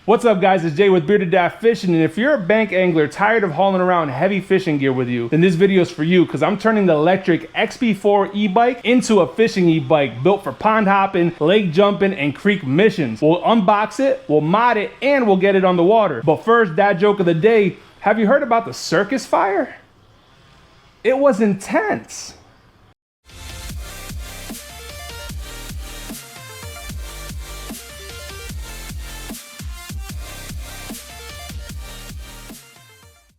What's up guys, it's Jay with Bearded Dad Fishing, and if you're a bank angler tired of hauling around heavy fishing gear with you, then this video is for you because I'm turning the Lectric XP4 e-bike into a fishing e-bike built for pond hopping, lake jumping, and creek missions. We'll unbox it, we'll mod it, and we'll get it on the water. But first, dad joke of the day, have you heard about the circus fire? It was intense.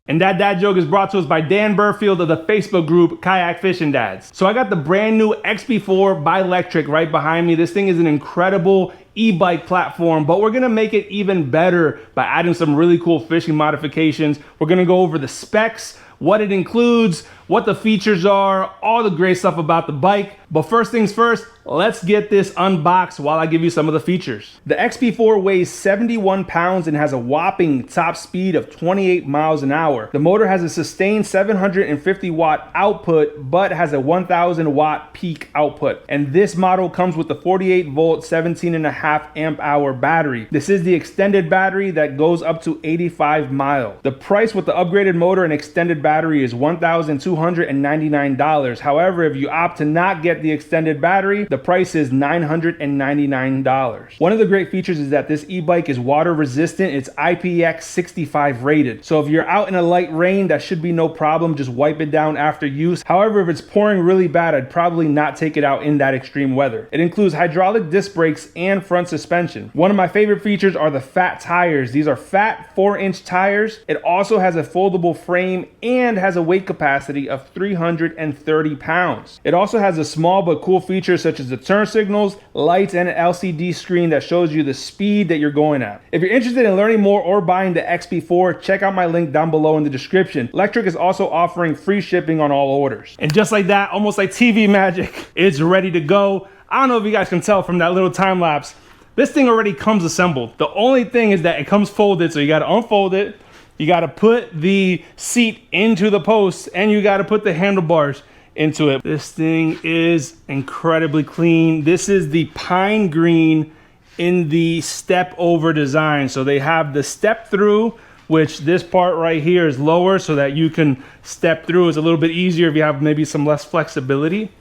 And that dad joke is brought to us by Dan Burfield of the Facebook group Kayak Fishing Dads. So I got the brand new XP4 by Lectric right behind me. This thing is an incredible e-bike platform, but we're gonna make it even better by adding some really cool fishing modifications. We're gonna go over the specs, what it includes, what the features are, all the great stuff about the bike. But first things first, let's get this unboxed while I give you some of the features. The XP4 weighs 71 pounds and has a whopping top speed of 28 miles an hour. The motor has a sustained 750 watt output, but has a 1000 watt peak output. And this model comes with the 48 volt, 17.5 amp hour battery. This is the extended battery that goes up to 85 miles. The price with the upgraded motor and extended battery is $1,299. However, if you opt to not get the extended battery, the price is $999. One of the great features is that this e-bike is water resistant. It's IPX65 rated. So if you're out in a light rain, that should be no problem. Just wipe it down after use. However, if it's pouring really bad, I'd probably not take it out in that extreme weather. It includes hydraulic disc brakes and front suspension. One of my favorite features are the fat tires. These are fat 4-inch tires. It also has a foldable frame and has a weight capacity of 330 pounds. It also has a small but cool features such as the turn signals, lights, and an LCD screen that shows you the speed that you're going at. If you're interested in learning more or buying the XP4, check out my link down below in the description. Lectric is also offering free shipping on all orders. And just like that, almost like TV magic, it's ready to go. I don't know if you guys can tell from that little time lapse, this thing already comes assembled. The only thing is that it comes folded, so you gotta unfold it, you gotta put the seat into the post, and you gotta put the handlebars into it. This thing is incredibly clean. This is the pine green in the step over design. So they have the step through, which this part right here is lower so that you can step through. It's a little bit easier if you have maybe some less flexibility.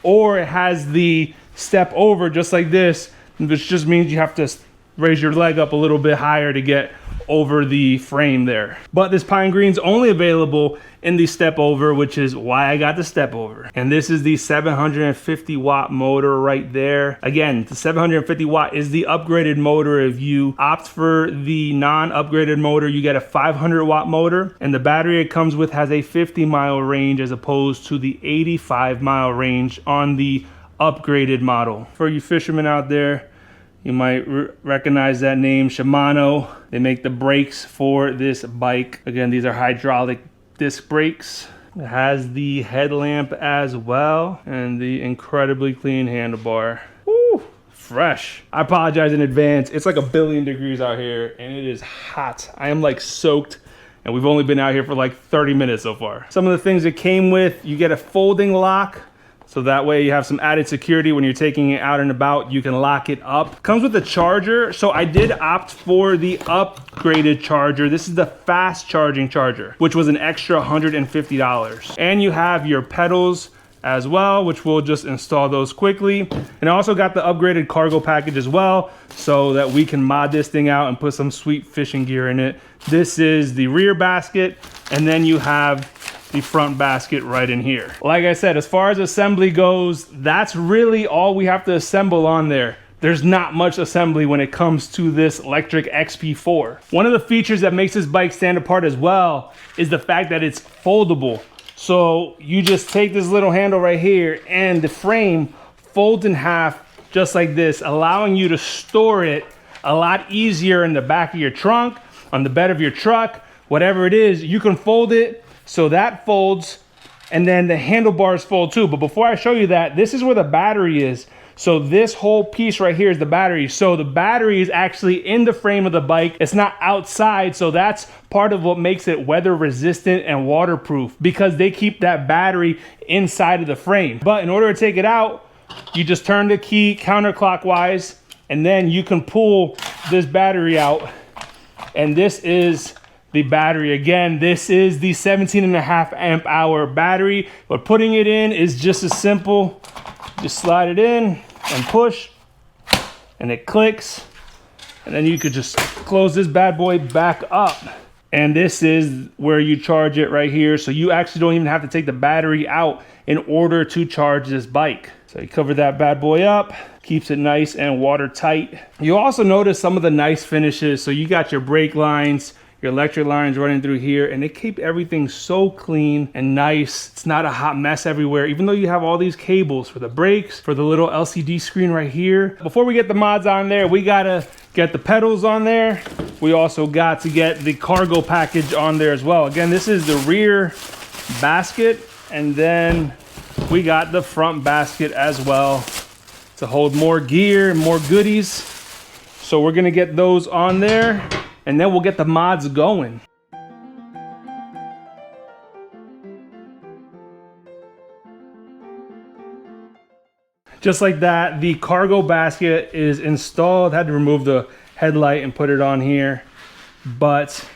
Or it has the step over just like this, which just means you have to raise your leg up a little bit higher to get over the frame there. But this pine green's only available in the step over, which is why I got the step over. And this is the 750 watt motor right there. Again, the 750 watt is the upgraded motor. If you opt for the non-upgraded motor, you get a 500 watt motor, and the battery it comes with has a 50-mile range as opposed to the 85-mile range on the upgraded model. For you fishermen out there, you might recognize that name, Shimano. They make the brakes for this bike. Again, these are hydraulic disc brakes. It has the headlamp as well, and the incredibly clean handlebar. Woo, fresh. I apologize in advance. It's like 1,000,000,000 degrees out here, and it is hot. I am like soaked, and we've only been out here for like 30 minutes so far. Some of the things it came with, you get a folding lock. So that way you have some added security when you're taking it out and about, you can lock it up. Comes with a charger. So I did opt for the upgraded charger. This is the fast charging charger, which was an extra $150. And you have your pedals as well, which we'll just install those quickly. And I also got the upgraded cargo package as well, so that we can mod this thing out and put some sweet fishing gear in it. This is the rear basket, and then you have the front basket right in here. Like I said, as far as assembly goes, that's really all we have to assemble on there. There's not much assembly when it comes to this Lectric XP4. One of the features that makes this bike stand apart as well is the fact that it's foldable. So you just take this little handle right here and the frame folds in half just like this, allowing you to store it a lot easier in the back of your trunk, on the bed of your truck, whatever it is. You can fold it so that folds, and then the handlebars fold too. But before I show you that, this is where the battery is. So this whole piece right here is the battery. So the battery is actually in the frame of the bike. It's not outside. So that's part of what makes it weather resistant and waterproof, because they keep that battery inside of the frame. But in order to take it out, you just turn the key counterclockwise, and then you can pull this battery out And this is the battery. Again, this is the 17.5 amp hour battery, but putting it in is just as simple. Just slide it in and push, and it clicks. And then you could just close this bad boy back up. And this is where you charge it right here. So you actually don't even have to take the battery out in order to charge this bike. So you cover that bad boy up, keeps it nice and watertight. You'll also notice some of the nice finishes. So you got your brake lines, your electric lines running through here, and they keep everything so clean and nice. It's not a hot mess everywhere, even though you have all these cables for the brakes, for the little LCD screen right here. Before we get the mods on there, we gotta get the pedals on there. We also got to get the cargo package on there as well. Again, this is the rear basket, and then we got the front basket as well to hold more gear and more goodies. So we're gonna get those on there, and then we'll get the mods going. Just like that, the cargo basket is installed. Had to remove the headlight and put it on here, but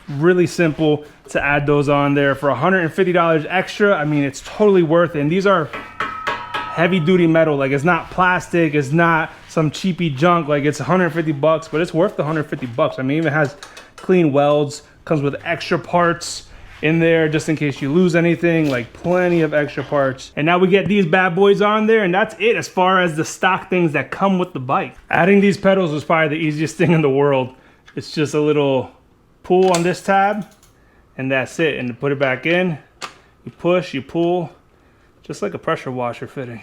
really simple to add those on there for $150 extra. I mean, it's totally worth it. And these are heavy duty metal. Like, it's not plastic, it's not some cheapy junk. Like, it's 150 bucks, but it's worth the 150 bucks. I mean, it even has clean welds, comes with extra parts in there just in case you lose anything, like plenty of extra parts. And now we get these bad boys on there, and that's it as far as the stock things that come with the bike. Adding these pedals was probably the easiest thing in the world. It's just a little pull on this tab, and that's it. And to put it back in, you push, you pull, just like a pressure washer fitting.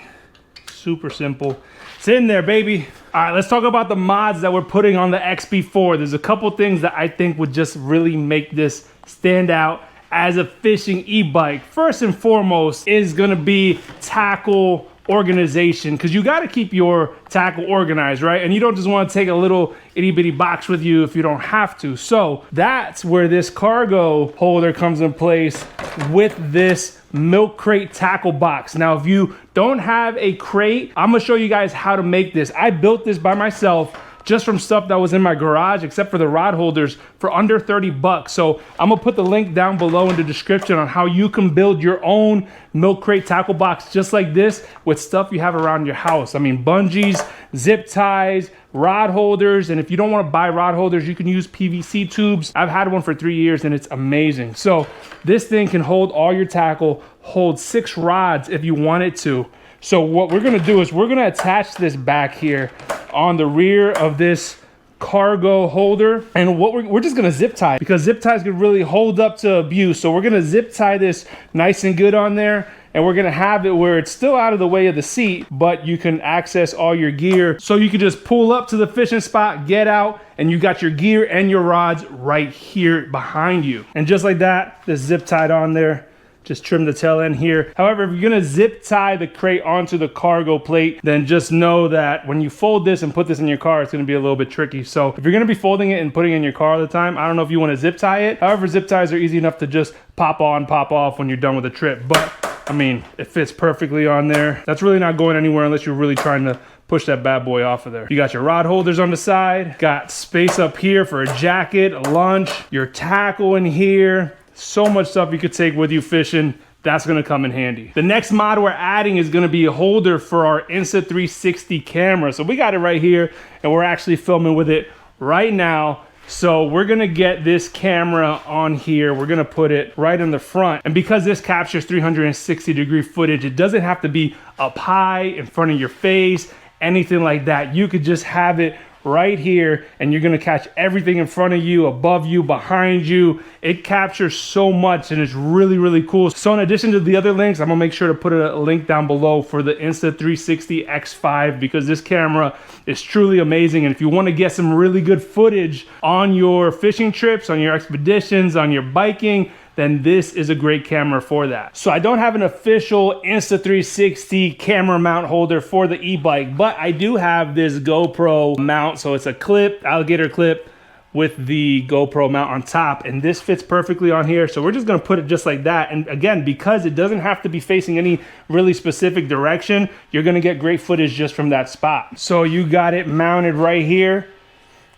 Super simple. It's in there, baby. All right, let's talk about the mods that we're putting on the XP4. There's a couple things that I think would just really make this stand out as a fishing e-bike. First and foremost is gonna be tackle organization, because you got to keep your tackle organized, right? And you don't just want to take a little itty bitty box with you if you don't have to. So that's where this cargo holder comes in place with this milk crate tackle box. Now, if you don't have a crate, I'm gonna show you guys how to make this. I built this by myself, just from stuff that was in my garage, except for the rod holders, for under 30 bucks. So I'm gonna put the link down below in the description on how you can build your own milk crate tackle box just like this with stuff you have around your house. I mean, bungees, zip ties, rod holders, and if you don't wanna buy rod holders, you can use PVC tubes. I've had one for 3 years and it's amazing. So this thing can hold all your tackle, hold 6 rods if you want it to. So what we're gonna do is we're gonna attach this back here on the rear of this cargo holder, and what we're just gonna zip tie, because zip ties can really hold up to abuse. So we're gonna zip tie this nice and good on there, and we're gonna have it where it's still out of the way of the seat, but you can access all your gear. So you can just pull up to the fishing spot, get out, and you got your gear and your rods right here behind you. And just like that, the zip tied on there. Just trim the tail end here. However, if you're gonna zip tie the crate onto the cargo plate, then just know that when you fold this and put this in your car, it's gonna be a little bit tricky. So if you're gonna be folding it and putting it in your car all the time, I don't know if you wanna zip tie it. However, zip ties are easy enough to just pop on, pop off when you're done with the trip. But I mean, it fits perfectly on there. That's really not going anywhere unless you're really trying to push that bad boy off of there. You got your rod holders on the side, got space up here for a jacket, a lunch, your tackle in here. So much stuff you could take with you fishing. That's gonna come in handy. The next mod we're adding is gonna be a holder for our Insta360 camera. So we got it right here, and we're actually filming with it right now. So we're gonna get this camera on here. We're gonna put it right in the front. And because this captures 360-degree footage, it doesn't have to be up high in front of your face, anything like that. You could just have it right here, and you're gonna catch everything in front of you, above you, behind you. It captures so much, and it's really, really cool. So in addition to the other links, I'm gonna make sure to put a link down below for the Insta360 X5, because this camera is truly amazing. And if you wanna get some really good footage on your fishing trips, on your expeditions, on your biking, then this is a great camera for that. So I don't have an official Insta360 camera mount holder for the e-bike, but I do have this GoPro mount. So it's a clip, alligator clip with the GoPro mount on top, and this fits perfectly on here. So we're just gonna put it just like that. And again, because it doesn't have to be facing any really specific direction, you're gonna get great footage just from that spot. So you got it mounted right here.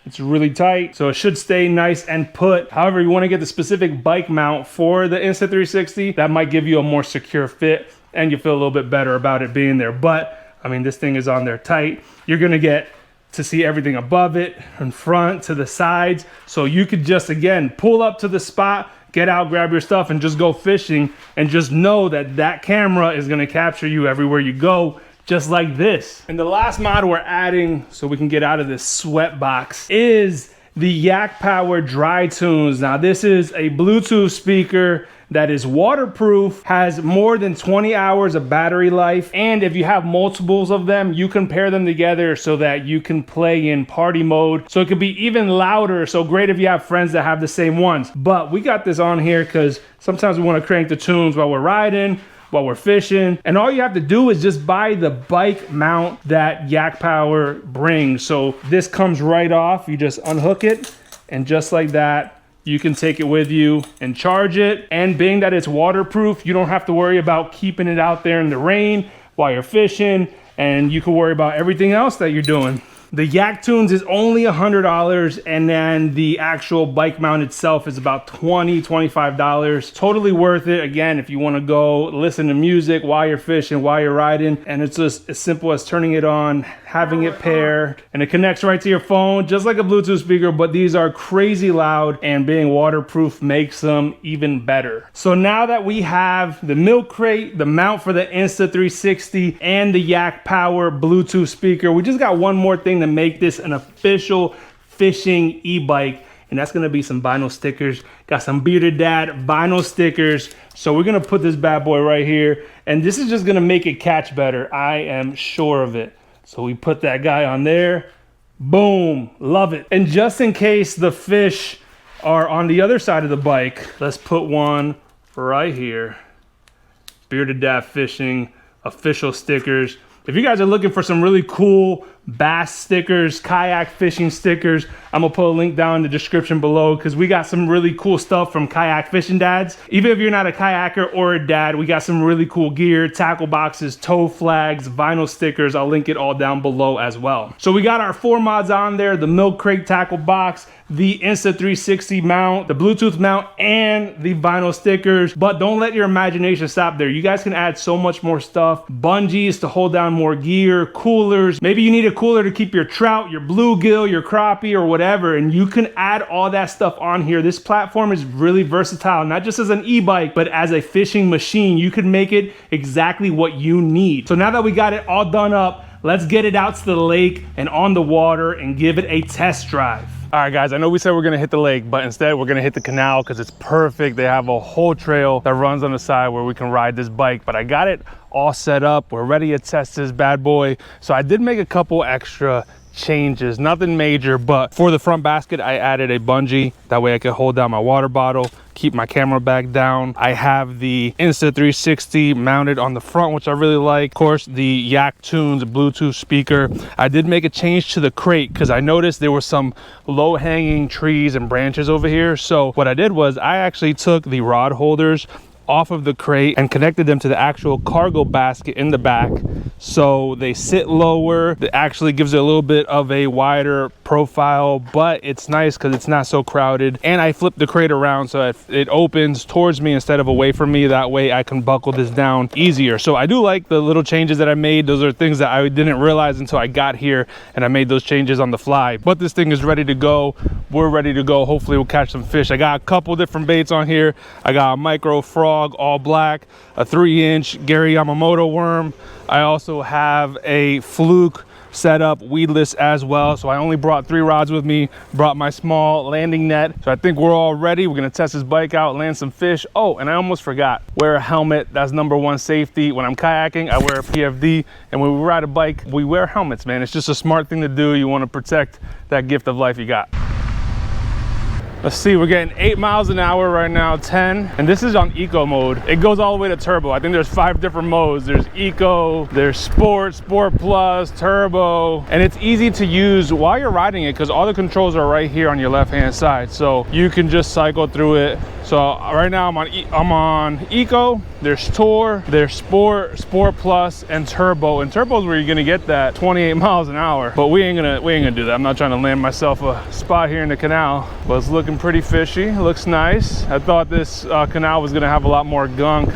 It's really tight, so it should stay nice and put. However, you want to get the specific bike mount for the Insta360. That might give you a more secure fit, and you feel a little bit better about it being there. But I mean, this thing is on there tight. You're gonna get to see everything above it, in front, to the sides. So you could just, again, pull up to the spot, get out, grab your stuff, and just go fishing, and just know that that camera is gonna capture you everywhere you go, just like this. And the last mod we're adding, so we can get out of this sweat box, is the Yak Power Dry Tunes. Now this is a Bluetooth speaker that is waterproof, has more than 20 hours of battery life, and if you have multiples of them, you can pair them together so that you can play in party mode, so it could be even louder. So great if you have friends that have the same ones. But we got this on here because sometimes we want to crank the tunes while we're riding, while we're fishing, and all you have to do is just buy the bike mount that Yak Power brings. So this comes right off, you just unhook it, and just like that, you can take it with you and charge it. And being that it's waterproof, you don't have to worry about keeping it out there in the rain while you're fishing, and you can worry about everything else that you're doing. The Yak Tunes is only $100, and then the actual bike mount itself is about $20, $25. Totally worth it. Again, if you want to go listen to music while you're fishing, while you're riding, and it's just as simple as turning it on, having it pair, and it connects right to your phone, just like a Bluetooth speaker, but these are crazy loud, and being waterproof makes them even better. So now that we have the milk crate, the mount for the Insta360, and the Yak Power Bluetooth speaker, we just got one more thing to make this an official fishing e-bike, and that's gonna be some vinyl stickers. Got some Bearded Dad vinyl stickers, so we're gonna put this bad boy right here, and this is just gonna make it catch better. I am sure of it. So we put that guy on there, boom, love it. And just in case the fish are on the other side of the bike, let's put one right here. Bearded Dad Fishing official stickers. If you guys are looking for some really cool bass stickers, kayak fishing stickers, I'm gonna put a link down in the description below, because we got some really cool stuff from Kayak Fishing Dads. Even if you're not a kayaker or a dad, we got some really cool gear, tackle boxes, tow flags, vinyl stickers. I'll link it all down below as well. So we got our 4 mods on there: the milk crate tackle box, the Insta360 mount, the Bluetooth mount, and the vinyl stickers. But don't let your imagination stop there. You guys can add so much more stuff. Bungees to hold down more gear, coolers. Maybe you need a cooler to keep your trout, your bluegill, your crappie, or whatever, and you can add all that stuff on here. This platform is really versatile, not just as an e-bike, but as a fishing machine. You can make it exactly what you need. So now that we got it all done up, let's get it out to the lake and on the water and give it a test drive. All right, guys, I know we said we're gonna hit the lake, but instead we're gonna hit the canal because it's perfect. They have a whole trail that runs on the side where we can ride this bike, but I got it all set up. We're ready to test this bad boy. So I did make a couple extra changes, nothing major, but for the front basket, I added a bungee. That way I can hold down my water bottle, keep my camera bag down. I have the Insta360 mounted on the front, which I really like. Of course, the Yak Tunes Bluetooth speaker. I did make a change to the crate because I noticed there were some low-hanging trees and branches over here. So what I did was I actually took the rod holders off of the crate and connected them to the actual cargo basket in the back, so they sit lower. It actually gives it a little bit of a wider profile, but it's nice because it's not so crowded. And I flipped the crate around so it opens towards me instead of away from me. That way I can buckle this down easier. So I do like the little changes that I made. Those are things that I didn't realize until I got here, and I made those changes on the fly. But this thing is ready to go. We're ready to go. Hopefully we'll catch some fish. I got a couple different baits on here. I got a micro frog, all black, a 3-inch Gary Yamamoto worm. I also have a fluke set up, weedless as well. So I only brought 3 rods with me, brought my small landing net. So I think we're all ready. We're gonna test this bike out, land some fish. Oh, and I almost forgot, wear a helmet. That's #1 safety. When I'm kayaking, I wear a PFD, and when we ride a bike, we wear helmets, man. It's just a smart thing to do. You wanna protect that gift of life you got. Let's see, we're getting 8 miles an hour right now, 10. And this is on eco mode. It goes all the way to turbo. I think there's 5 different modes. There's eco, there's sport, sport plus, turbo. And it's easy to use while you're riding it because all the controls are right here on your left-hand side. So you can just cycle through it So right now I'm on Eco, there's Tour, there's Sport, Sport Plus, and Turbo. And Turbo is where you're gonna get that 28 miles an hour. But we ain't gonna do that. I'm not trying to land myself a spot here in the canal. But it's looking pretty fishy. It looks nice. I thought this canal was gonna have a lot more gunk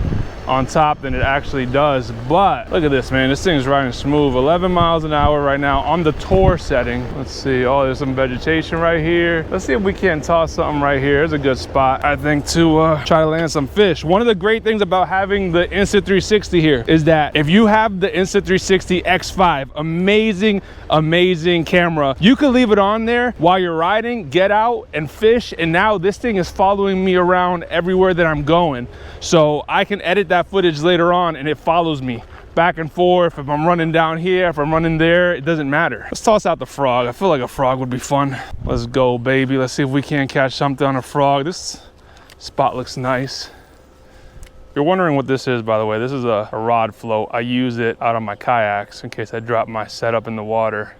on top than it actually does, but look at this, man. This thing's riding smooth. 11 miles an hour right now on the Tour setting. Let's see. Oh, there's some vegetation right here. Let's see if we can't toss something right here. It's a good spot, I think, to try to land some fish. One of the great things about having the Insta360 here is that if you have the Insta360 X5, amazing camera, you can leave it on there while you're riding, get out and fish, and now this thing is following me around everywhere that I'm going. So I can edit that footage later on and it follows me back and forth. If I'm running down here, if I'm running there, it doesn't matter. Let's toss out the frog. I feel like a frog would be fun. Let's go, baby. Let's see if we can't catch something on a frog. This spot looks nice. If you're wondering what this is, by the way, this is a rod float. I use it out on my kayaks in case I drop my setup in the water.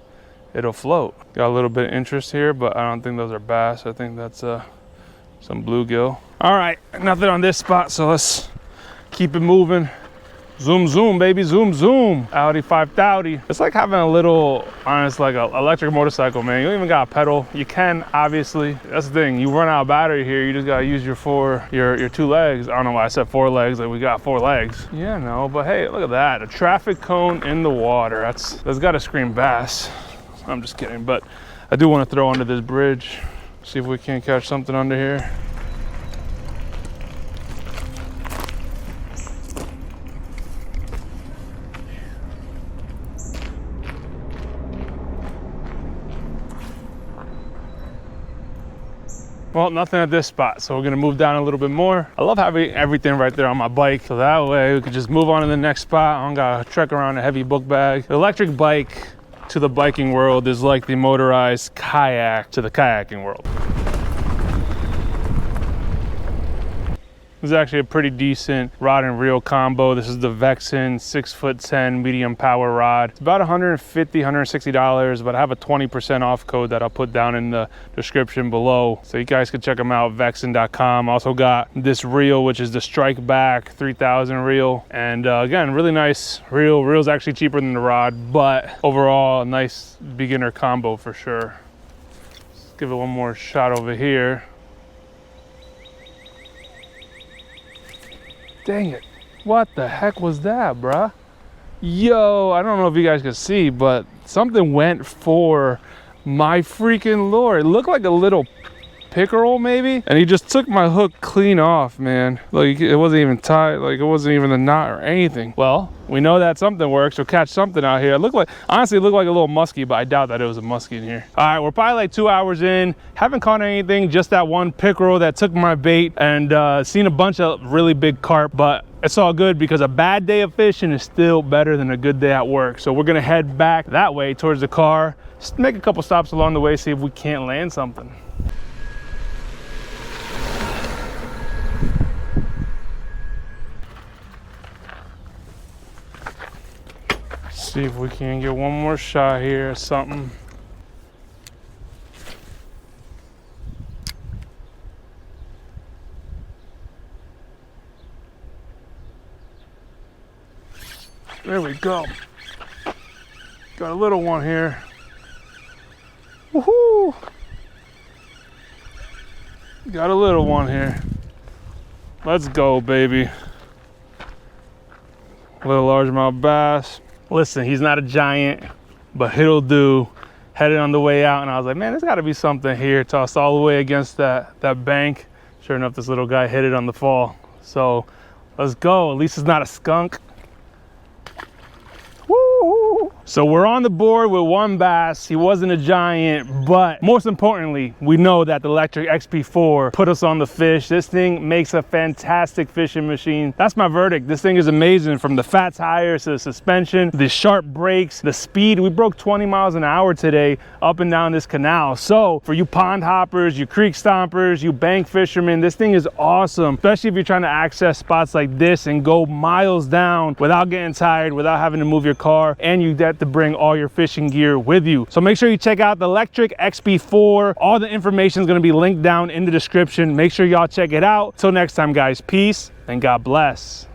It'll float. Got a little bit of interest here, but I don't think those are bass. I think that's some bluegill. All right, nothing on this spot, so let's keep it moving. Zoom, zoom, baby, zoom, zoom. Audi 530. It's like having a little, honest, like an electric motorcycle, man. You don't even got a pedal. You can, obviously. That's the thing. You run out of battery here. You just gotta use your two legs. I don't know why I said 4 legs. Like we got 4 legs. Yeah, no, but hey, look at that. A traffic cone in the water. That's gotta scream bass. I'm just kidding, but I do want to throw under this bridge. See if we can't catch something under here. Well, nothing at this spot, so we're gonna move down a little bit more. I love having everything right there on my bike, so that way we could just move on to the next spot. I don't gotta trek around a heavy book bag. The electric bike to the biking world is like the motorized kayak to the kayaking world. This is actually a pretty decent rod and reel combo. This is the Vexen 6'10" medium power rod. It's about $150, $160, but I have a 20% off code that I'll put down in the description below. So you guys can check them out, vexen.com. Also got this reel, which is the Strike Back 3000 reel. And again, really nice reel. Reel's actually cheaper than the rod, but overall, a nice beginner combo for sure. Let's give it one more shot over here. Dang it. What the heck was that, bruh? Yo, I don't know if you guys can see, but something went for my freaking lord. It looked like a little pickerel maybe, and he just took my hook clean off, man. Like it wasn't even tied, like it wasn't even a knot or anything. Well, we know that something works. We'll catch something out here. It looked like, honestly, it looked like a little muskie, but I doubt that it was a muskie in here. All right, we're probably like 2 hours in. Haven't caught anything, just that one pickerel that took my bait, and seen a bunch of really big carp, but it's all good because a bad day of fishing is still better than a good day at work. So we're gonna head back that way towards the car, just make a couple stops along the way, see if we can't land something. See if we can get one more shot here or something. There we go. Got a little one here. Woohoo! Got a little one here. Let's go, baby. Little largemouth bass. Listen, he's not a giant, but it'll do. Headed on the way out, and I was like, man, there's got to be something here. Tossed all the way against that bank. Sure enough, this little guy hit it on the fall. So let's go. At least it's not a skunk. Woo! So we're on the board with one bass. He wasn't a giant, but most importantly, we know that the Lectric XP4 put us on the fish. This thing makes a fantastic fishing machine. That's my verdict. This thing is amazing, from the fat tires to the suspension, the sharp brakes, the speed. We broke 20 miles an hour today up and down this canal. So for you pond hoppers, you creek stompers, you bank fishermen, this thing is awesome, especially if you're trying to access spots like this and go miles down without getting tired, without having to move your car, and you get to bring all your fishing gear with you. So make sure you check out the Lectric XP4. All the information is going to be linked down in the description. Make sure y'all check it out. Till next time, guys, peace and God bless.